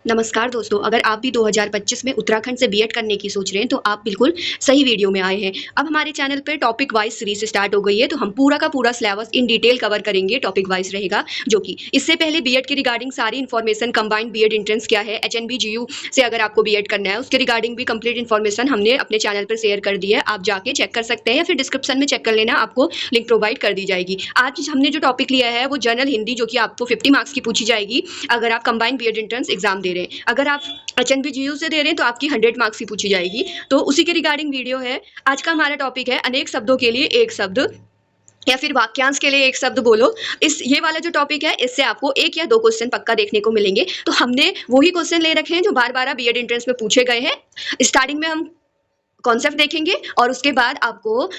नमस्कार दोस्तों, अगर आप भी 2025 में उत्तराखंड से बीएड करने की सोच रहे हैं तो आप बिल्कुल सही वीडियो में आए हैं। अब हमारे चैनल पे टॉपिक वाइज सीरीज स्टार्ट हो गई है, तो हम पूरा का पूरा सिलेबस इन डिटेल कवर करेंगे। टॉपिक वाइज रहेगा, जो कि इससे पहले बीएड के रिगार्डिंग सारी इन्फॉर्मेशन, कंबाइंड बीएड एंट्रेंस क्या है, एचएनबी जीयू से अगर आपको बीएड करना है उसके रिगार्डिंग भी कंप्लीट इन्फॉर्मेशन हमने अपने चैनल पर शेयर कर दी है। आप जाके चेक कर सकते हैं या फिर डिस्क्रिप्शन में चेक कर लेना, आपको लिंक प्रोवाइड कर दी जाएगी। आज हमने जो टॉपिक लिया है वो जनरल हिंदी, जो कि आपको 50 मार्क्स की पूछी जाएगी अगर आप कंबाइंड बीएड एंट्रेंस एग्जाम दे रहे हैं। अगर आप एचएनबी जीयू से दे रहे हैं तो आपकी 100 मार्क्स की पूछी जाएगी, तो उसी के रिगार्डिंग वीडियो है। आज का हमारा टॉपिक है अनेक शब्दों के लिए एक शब्द, या फिर वाक्यांश के लिए एक शब्द बोलो। ये वाला जो टॉपिक है इससे आपको 1 या 2 क्वेश्चन पक्का देखने को मिलेंगे। तो हमने वही क्वेश्चन ले रखे हैं जो बार बार बीएड एंट्रेंस में पूछे गए हैं। स्टार्टिंग में हम कॉन्सेप्ट देखेंगे और उसके बाद आपको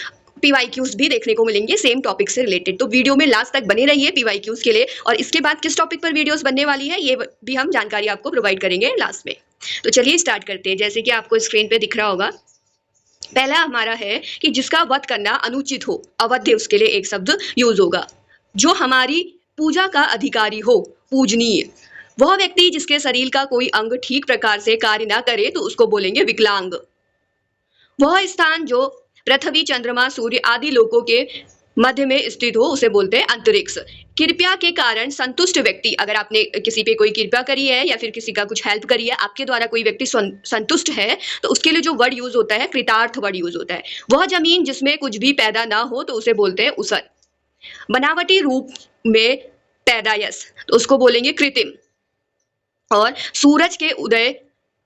पीवाईक्यूज भी देखने को मिलेंगे सेम टॉपिक से रिलेटेड। तो वीडियो में लास्ट तक बने रहिए पीवाईक्यूज के लिए, और इसके बाद किस टॉपिक पर वीडियोस बनने वाली है ये भी हम जानकारी आपको प्रोवाइड करेंगे लास्ट में। तो चलिए स्टार्ट करते हैं। जैसे कि आपको स्क्रीन पे दिख रहा होगा, पहला हमारा है कि जिसका वध करना अनुचित हो, अवध्य, उसके लिए एक शब्द यूज होगा। जो हमारी पूजा का अधिकारी हो, पूजनीय। वह व्यक्ति जिसके शरीर का कोई अंग ठीक प्रकार से कार्य ना करे तो उसको बोलेंगे विकलांग। वह स्थान जो पृथ्वी, चंद्रमा, सूर्य आदि लोकों के मध्य में स्थित हो उसे बोलते हैं अंतरिक्ष। कृपया के कारण संतुष्ट व्यक्ति, अगर आपने किसी पे कोई कृपया करी है या फिर किसी का कुछ हेल्प करी है, आपके द्वारा कोई व्यक्ति संतुष्ट है, तो उसके लिए जो वर्ड यूज होता है कृतार्थ वर्ड यूज होता है। वह जमीन जिसमें कुछ भी पैदा ना हो तो उसे बोलते हैं उसर। बनावटी रूप में पैदायश, तो उसको बोलेंगे कृत्रिम। और सूरज के उदय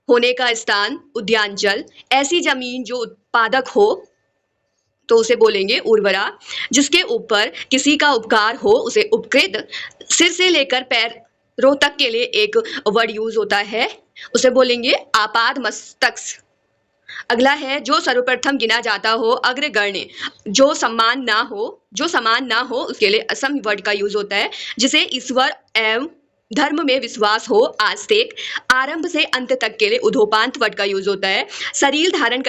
होने का स्थान उद्यानचल। ऐसी जमीन जो उत्पादक हो तो उसे बोलेंगे उर्वरा। जिसके ऊपर किसी का उपकार हो उसे उपकृत। सिर से लेकर पैरों तक के लिए एक वर्ड यूज होता है, उसे बोलेंगे आपाद मस्तक। अगला है जो सर्वप्रथम गिना जाता हो, अग्रगण्य। जो समान ना हो उसके लिए असम वर्ड का यूज होता है। जिसे ईश्वर एवं धर्म में विश्वास हो, आस्तिक। आरंभ से अंत तक के लिए उधोपांत वर्ड का यूज होता है। शरीर धारण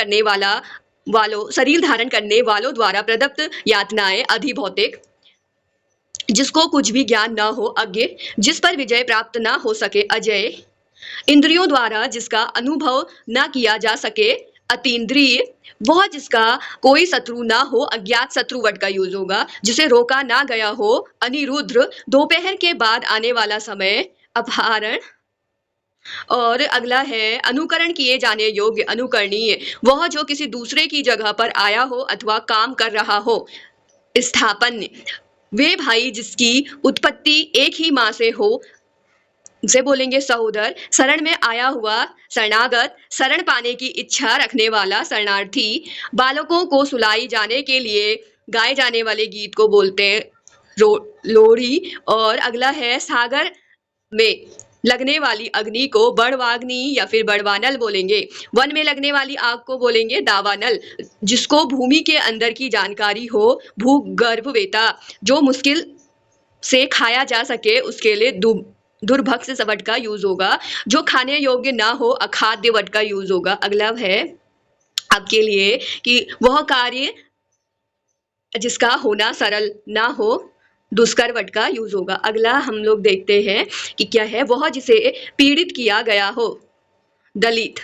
करने वालों द्वारा प्रदत्त यातनाएं, अधिभौतिक। जिसको कुछ भी ज्ञान ना हो, अज्ञ। जिस पर विजय प्राप्त ना हो सके, अजय। इंद्रियों द्वारा जिसका अनुभव ना किया जा सके, अतीन्द्रिय। वह जिसका कोई शत्रु ना हो, अज्ञात शत्रु वर्ड का यूज होगा। जिसे रोका ना गया हो, अनिरुद्ध। दोपहर के बाद आने वाला समय, अपहरण। और अगला है अनुकरण किए जाने योग्य, अनुकरणीय। वह जो किसी दूसरे की जगह पर आया हो अथवा काम कर रहा हो, स्थापन्य। वे भाई जिसकी उत्पत्ति एक ही माँ से हो उसे बोलेंगे सहोदर। शरण में आया हुआ, शरणागत। शरण पाने की इच्छा रखने वाला, शरणार्थी। बालकों को सुलाई जाने के लिए गाए जाने वाले गीत को बोलते हैं लोरी। और अगला है सागर में लगने वाली अग्नि को बड़वाग्नि या फिर बड़वानल बोलेंगे। वन में लगने वाली आग को बोलेंगे दावानल। जिसको भूमि के अंदर की जानकारी हो, भूगर्भवेता। जो मुश्किल से खाया जा सके उसके लिए दुर्भक्ष वर्ड का यूज होगा। जो खाने योग्य ना हो, अखाद्य वर्ड का यूज होगा। अगला है आपके लिए कि वह कार्य जिसका होना सरल ना हो, दुष्कर वर्ड का यूज होगा। अगला हम लोग देखते हैं कि क्या है, वह जिसे पीड़ित किया गया हो, दलित।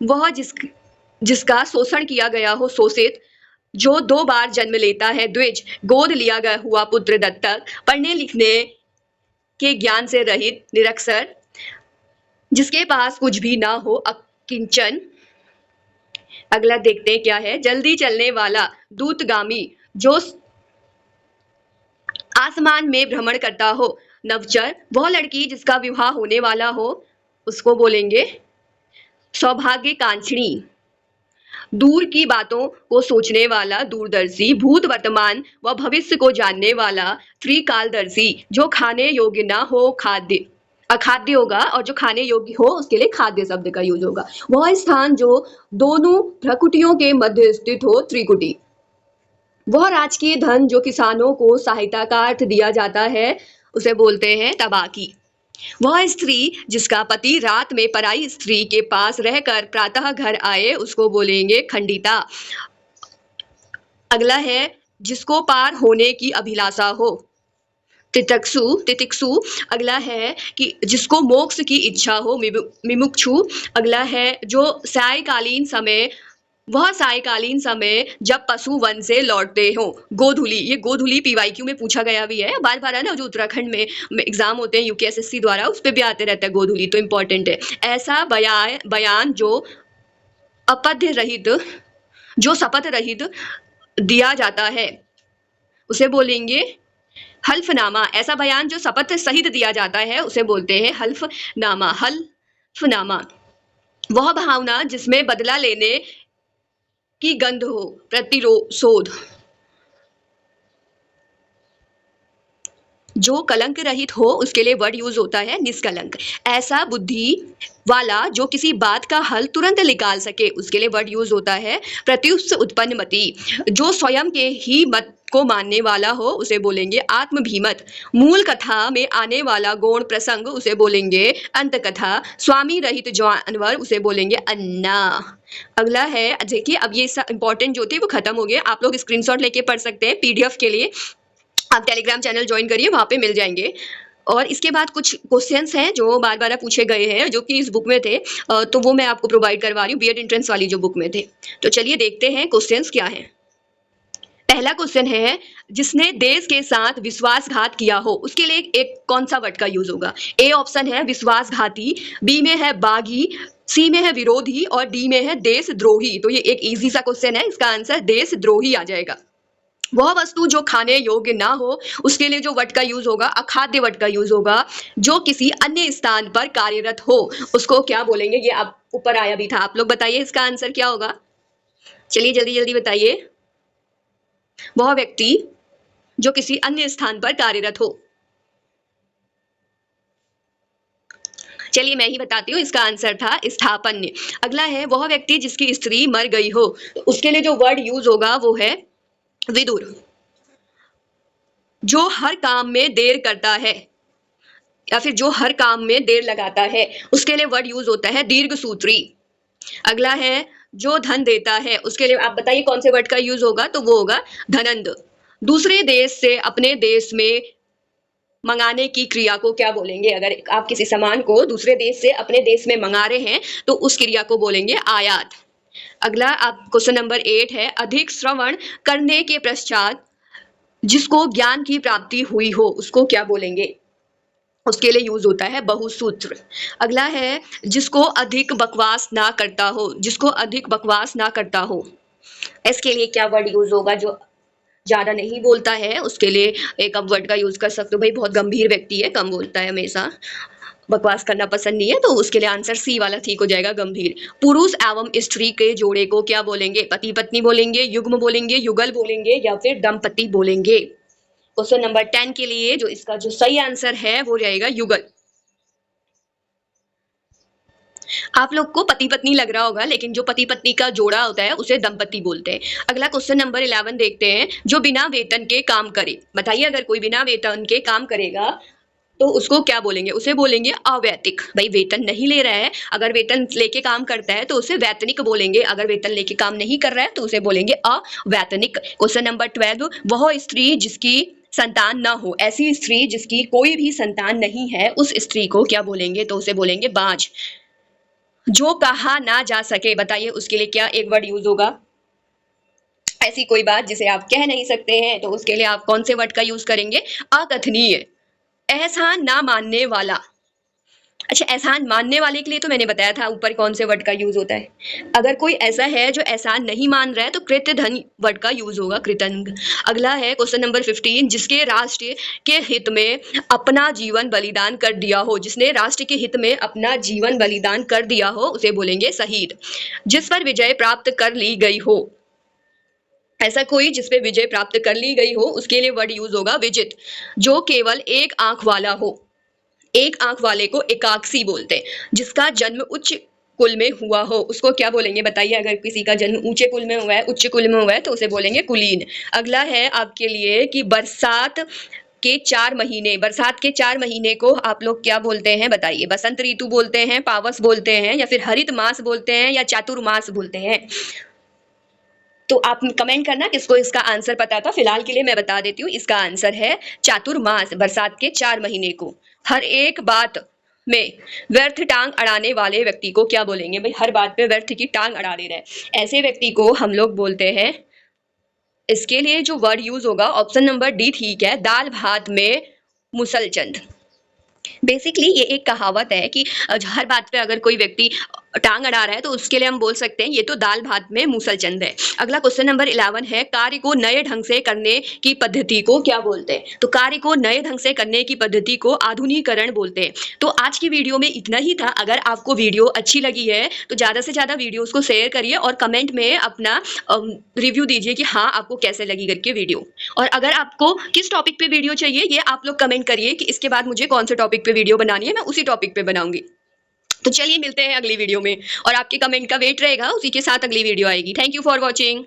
वह जिसका शोषण किया गया हो, शोषित। जो 2 बार जन्म लेता है, द्विज। गोद लिया गया हुआ पुत्र, दत्तक। पढ़ने लिखने के ज्ञान से रहित, निरक्षर। जिसके पास कुछ भी ना हो, अकिंचन। अगला देखते हैं क्या है, जल्दी चलने वाला, दूतगामी। जो आसमान में भ्रमण करता हो, नवचर। वह लड़की जिसका विवाह होने वाला हो उसको बोलेंगे सौभाग्यकांक्षिणी। दूर की बातों को सोचने वाला, दूरदर्शी। भूत, वर्तमान व भविष्य को जानने वाला, त्रिकालदर्शी। जो खाने योग्य ना हो, खाद्य, अखाद्य होगा। और जो खाने योग्य हो उसके लिए खाद्य शब्द का यूज होगा। वह स्थान जो दोनों भ्रकुटियों के मध्य स्थित हो, त्रिकुटी। वह राजकीय धन जो किसानों को सहायता का अर्थ दिया जाता है उसे बोलते हैं तबाकी। वह स्त्री जिसका पति रात में पराई स्त्री के पास रहकर प्रातः घर आए उसको बोलेंगे खंडिता। अगला है जिसको पार होने की अभिलाषा हो, तितिक्षु तितिक्षु। अगला है कि जिसको मोक्ष की इच्छा हो, मिमुक्षु। अगला है जो सायकालीन समय, वह सायकालीन समय जब पशु वन से लौटते हो, गोधूली। ये गोधूली पीवाईक्यू में पूछा गया भी है, बार बार है ना, जो उत्तराखंड में एग्जाम होते हैं यूकेएसएससी द्वारा, उस पे भी आते रहता है गोधूली, तो इम्पोर्टेंट है। ऐसा बयान जो अपद्य रहित, जो शपथ रहित दिया जाता है, उसे बोलेंगे हल्फनामा। ऐसा बयान जो शपथ सहित दिया जाता है उसे बोलते हैं हल्फनामा। हल्फनामा। वह भावना जिसमें बदला लेने की गंध हो, प्रतिशोध। जो कलंक रहित हो उसके लिए वर्ड यूज होता है निष्कलंक। ऐसा बुद्धि वाला जो किसी बात का हल तुरंत निकाल सके, उसके लिए वर्ड यूज होता है प्रत्युष उत्पन्न मति। जो स्वयं के ही मत को मानने वाला हो उसे बोलेंगे आत्मभिमत। मूल कथा में आने वाला गौण प्रसंग उसे बोलेंगे अंत कथा। स्वामी रहित जानवर उसे बोलेंगे अन्ना। अगला है, देखिए अब ये इंपॉर्टेंट जो थे वो खत्म हो गए, आप लोग स्क्रीनशॉट लेके पढ़ सकते हैं। पीडीएफ के लिए आप टेलीग्राम चैनल ज्वाइन करिए, वहां पे मिल जाएंगे। और इसके बाद कुछ क्वेश्चंस हैं जो बार बार पूछे गए हैं, जो कि इस बुक में थे, तो वो मैं आपको प्रोवाइड करवा रही हूँ, बीएड एंट्रेंस वाली जो बुक में थे। तो चलिए देखते हैं क्वेश्चंस क्या हैं। पहला क्वेश्चन है, जिसने देश के साथ विश्वासघात किया हो, उसके लिए एक कौन सा वर्ड का यूज होगा? ए ऑप्शन है विश्वासघाती, बी में है बागी, सी में है विरोधी और डी में है देशद्रोही। तो ये एक इजी सा क्वेश्चन है, इसका आंसर देशद्रोही आ जाएगा। वह वस्तु जो खाने योग्य ना हो, उसके लिए जो वट का यूज होगा अखाद्य वट का यूज होगा। जो किसी अन्य स्थान पर कार्यरत हो उसको क्या बोलेंगे? ये आप ऊपर आया भी था, आप लोग बताइए इसका आंसर क्या होगा। चलिए जल्दी जल्दी बताइए। वह व्यक्ति जो किसी अन्य स्थान पर कार्यरत हो। चलिए मैं ही बताती हूँ, इसका आंसर था स्थापन्य। अगला है, वह व्यक्ति जिसकी स्त्री मर गई हो, तो उसके लिए जो वर्ड यूज होगा वो है विदुर। जो हर काम में देर करता है या फिर जो हर काम में देर लगाता है, उसके लिए वर्ड यूज होता है दीर्घसूत्री। अगला है, जो धन देता है, उसके लिए आप बताइए कौन से वर्ड का यूज होगा, तो वो होगा धनंद। दूसरे देश से अपने देश में मंगाने की क्रिया को क्या बोलेंगे? अगर आप किसी सामान को दूसरे देश से अपने देश में मंगा रहे हैं तो उस क्रिया को बोलेंगे आयात। अगला आप क्वेश्चन नंबर 8 है, अधिक श्रवण करने के पश्चात जिसको ज्ञान की प्राप्ति हुई हो उसको क्या बोलेंगे? उसके लिए यूज होता है बहुसूत्र। अगला है, जिसको अधिक बकवास ना करता हो, जिसको अधिक बकवास ना करता हो, इसके लिए क्या वर्ड यूज होगा? जो ज्यादा नहीं बोलता है उसके लिए एक अब वर्ड का यूज कर सकते हो, भाई बहुत गंभीर व्यक्ति है, कम बोलता है, हमेशा बकवास करना पसंद नहीं है, तो उसके लिए आंसर सी वाला ठीक हो जाएगा, गंभीर। पुरुष एवं स्त्री के जोड़े को क्या बोलेंगे? पति पत्नी बोलेंगे, युग्म बोलेंगे, युगल बोलेंगे या फिर दंपति बोलेंगे? क्वेश्चन नंबर 10 के लिए जो इसका जो सही आंसर है वो रहेगा युगल। आप लोग को पति पत्नी लग रहा होगा, लेकिन जो पति पत्नी का जोड़ा होता है उसे दंपति बोलते हैं। अगला क्वेश्चन नंबर 11 देखते हैं, जो बिना वेतन के काम करे। बताइए, अगर कोई बिना वेतन के काम करेगा तो उसको क्या बोलेंगे? उसे बोलेंगे अवैतनिक। भाई वेतन नहीं ले रहा है, अगर वेतन लेके काम करता है तो उसे वैतनिक बोलेंगे, अगर वेतन लेके काम नहीं कर रहा है तो उसे बोलेंगे अवैतनिक। क्वेश्चन नंबर 12, वह स्त्री जिसकी संतान न हो, ऐसी स्त्री जिसकी कोई भी संतान नहीं है, उस स्त्री को क्या बोलेंगे? तो उसे बोलेंगे बांझ। जो कहा ना जा सके, बताइए उसके लिए क्या एक वर्ड यूज होगा? ऐसी कोई बात जिसे आप कह नहीं सकते हैं तो उसके लिए आप कौन से वर्ड का यूज करेंगे? अकथनीय। एहसान ना मानने वाला। अच्छा, एहसान मानने वाले के लिए तो मैंने बताया था ऊपर कौन से वर्ड का यूज होता है। अगर कोई ऐसा है जो एहसान नहीं मान रहा है तो कृतधन वर्ड का यूज होगा, कृतज्ञ। अगला है क्वेश्चन नंबर 15, जिसके राष्ट्र के हित में अपना जीवन बलिदान कर दिया हो, जिसने राष्ट्र के हित में अपना जीवन बलिदान कर दिया हो उसे बोलेंगे शहीद। जिस पर विजय प्राप्त कर ली गई हो, ऐसा कोई जिस पे विजय प्राप्त कर ली गई हो उसके लिए वर्ड यूज होगा विजित। जो केवल एक आंख वाला हो, एक आंख वाले को एकाक्षी बोलते हैं। जिसका जन्म उच्च कुल में हुआ हो उसको क्या बोलेंगे? बताइए, अगर किसी का जन्म ऊंचे कुल में हुआ है, उच्च कुल में हुआ है तो उसे बोलेंगे कुलीन। अगला है आपके लिए कि बरसात के 4 महीने, बरसात के 4 महीने को आप लोग क्या बोलते हैं? बताइए, बसंत ऋतु बोलते हैं, पावस बोलते हैं या फिर हरित मास बोलते हैं या चातुर्मास बोलते हैं? तो आप कमेंट करना किसको इसका आंसर पता था। फिलहाल के लिए मैं बता देती हूँ, इसका आंसर है चातुर्मास, बरसात के 4 महीने को। हर एक बात में व्यर्थ टांग अड़ाने वाले व्यक्ति को क्या बोलेंगे भाई? हर बात पे व्यर्थ की टांग अड़ा दे रहा है, ऐसे व्यक्ति को हम लोग बोलते हैं। इसके लिए जो वर्ड यूज होगा ऑप्शन नंबर डी ठीक है, दाल भात में मुसलचंद। बेसिकली ये एक कहावत है कि हर बात पे अगर कोई व्यक्ति टांग अड़ा रहा है तो उसके लिए हम बोल सकते हैं ये तो दाल भात में मूसल-चंद है। अगला क्वेश्चन नंबर 11 है, कार्य को नए ढंग से करने की पद्धति को क्या बोलते हैं? तो कार्य को नए ढंग से करने की पद्धति को आधुनिकीकरण बोलते हैं। तो आज की वीडियो में इतना ही था। अगर आपको वीडियो अच्छी लगी है तो ज़्यादा से ज़्यादा वीडियोस को शेयर करिए और कमेंट में अपना रिव्यू दीजिए कि हाँ आपको कैसे लगी करके वीडियो। और अगर आपको किस टॉपिक पे वीडियो चाहिए ये आप लोग कमेंट करिए कि इसके बाद मुझे कौन से टॉपिक पे वीडियो बनानी है, मैं उसी टॉपिक पे बनाऊंगी। तो चलिए मिलते हैं अगली वीडियो में, और आपके कमेंट का वेट रहेगा, उसी के साथ अगली वीडियो आएगी। Thank you for watching.